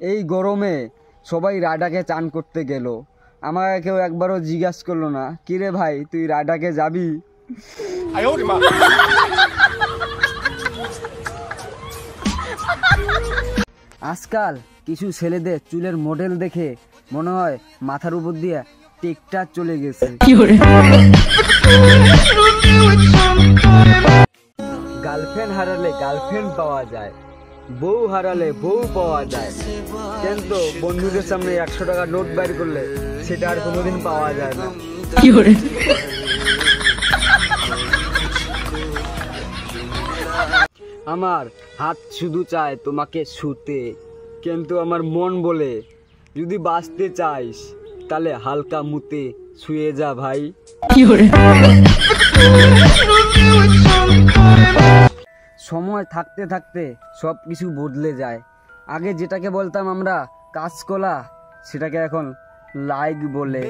এই গরমে সবাই রায়ডাকে চান করতে গেল, আমাকে কেউ একবারও জিজ্ঞাসা করলো না কিরে ভাই তুই রায়ডাকে যাবি। আজকাল কিছু ছেলেদের চুলের মডেল দেখে মনে হয় মাথার উপর দিয়ে টেকটা চলে গেছে। গার্লফ্রেন্ড হারালে গার্লফ্রেন্ড পাওয়া যায়, বউ হারালে বউ পাওয়া যায়, কিন্তু বন্ধুদের সামনে 100 টাকা নোট বাইর করলে সেটা আর কোনোদিন পাওয়া যায় না। আমার হাত শুধু চায় তোমাকে ছুতে, কিন্তু আমার মন বলে যদি বাঁচতে চাইস তাহলে হালকা মুতে শুয়ে যা ভাই। সময় থাকতে থাকতে সব কিছু বদলে যায়। আগে যেটাকে বলতাম আমরা কাঁচকলা, সেটাকে এখন লাইক বলে।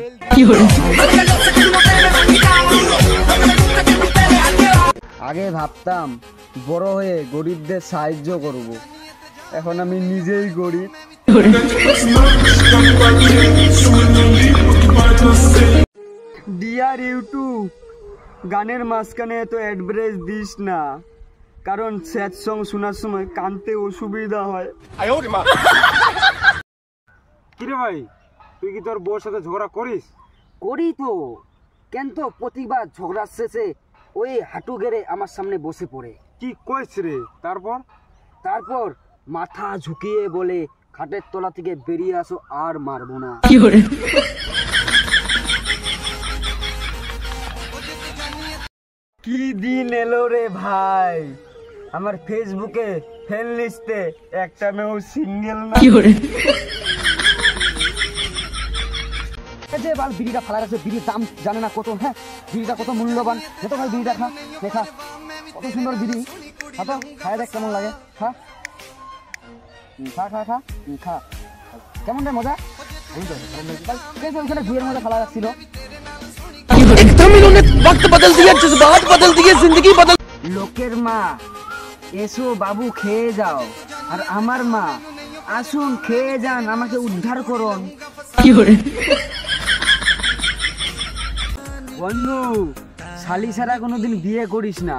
আগে ভাবতাম বড় হয়ে গরিবদের সাহায্য করব, এখন আমি নিজেই গরিব। ডিয়ার ইউটিউব, গানের মাঝখানে এত অ্যাডভার্টাইজ দিস না, কারণ স্যাড সং শোনার সময় কানতে অসুবিধা হয়। কিরে ভাই, তুই কি তোর বউর সাথে ঝগড়া করিস? করি তো, কিন্তু প্রতিবার ঝগড়ার শেষে ওই হাঁটু গেড়ে আমার সামনে বসে পড়ে। কি কইস রে? তারপর মাথা ঝুঁকিয়ে বলে খাটের তলা থেকে বেরিয়ে আসো, আর মারবো না। কি দিন এলো রে ভাই, আমার ফেসবুকে ফ্রেন্ড লিস্টে একটা মেয়েও সিঙ্গেল না। যে বাল বিড়িটা ফালা গেছে, বিড়ির দাম জানে না কত। হ্যাঁ, বিড়িটা কত মূল্যবান, যেত ভাই বিড়িটা খা, দেখা কত সুন্দর বিড়ি, খা তো, খায় দেখ কেমন লাগে, খা খা খা খা খা, কেমন রে মজা। ওইখানে ঘুয়ের মধ্যে ফালা রাখছিল। লোকের মা এসো বাবু খেয়ে যাও, আর আমার মা আসুন খেয়ে যান, আমাকে উদ্ধার করুন। বন্ধু, শালি ছাড়া কোনোদিন বিয়ে করিস না,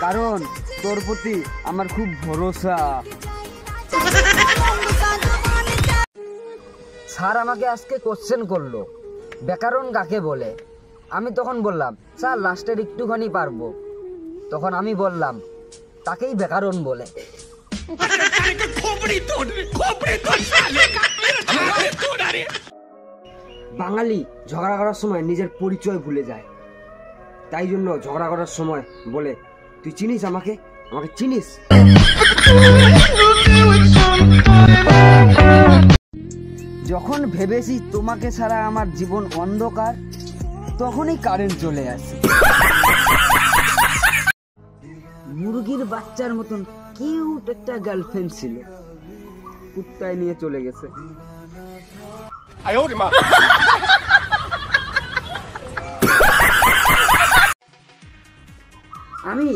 কারণ তোর প্রতি আমার খুব ভরসা। স্যার আমাকে আজকে কোশ্চেন করলো ব্যাকরণ কাকে বলে। আমি তখন বললাম স্যার লাস্টের একটুখানি পারবো। তখন আমি বললাম তাকেই ব্যাকরণ বলে। বাঙালি ঝগড়া করার সময় নিজের পরিচয় ভুলে যায়, তাই জন্য ঝগড়া করার সময় বলে তুই চিনিস আমাকে, আমাকে চিনিস। যখন ভেবেছি তোমাকে ছাড়া আমার জীবন অন্ধকার, তখনই কারেন্ট চলে আসে। মুরগির বাচ্চার মতন কিউট একটা গার্লফ্রেন্ড ছিল, কুত্তায় নিয়ে চলে গেছে। আমি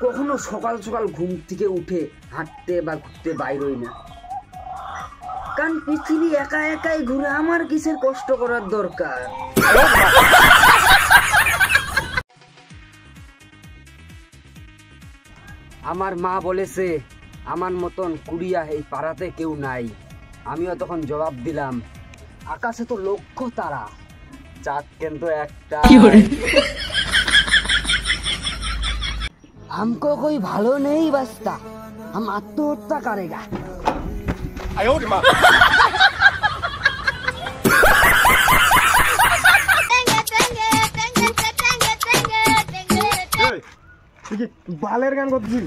কখনো সকাল সকাল ঘুম থেকে উঠে হাঁটতে বা ঘুরতে বাইরই না, কারণ পৃথিবী একা একাই ঘুরে, আমার কিসের কষ্ট করার দরকার। আমার মা বলেছে আমার মতন কুড়িয়া এই পাড়াতে কেউ নাই। আমিও তখন জবাব দিলাম আকাশে তো লক্ষ তারা, চাঁদ কিন্তু একটা। हमको कोई ভালো নেই बसता, हम आत्महत्या करेगा। বালের গান করছিস?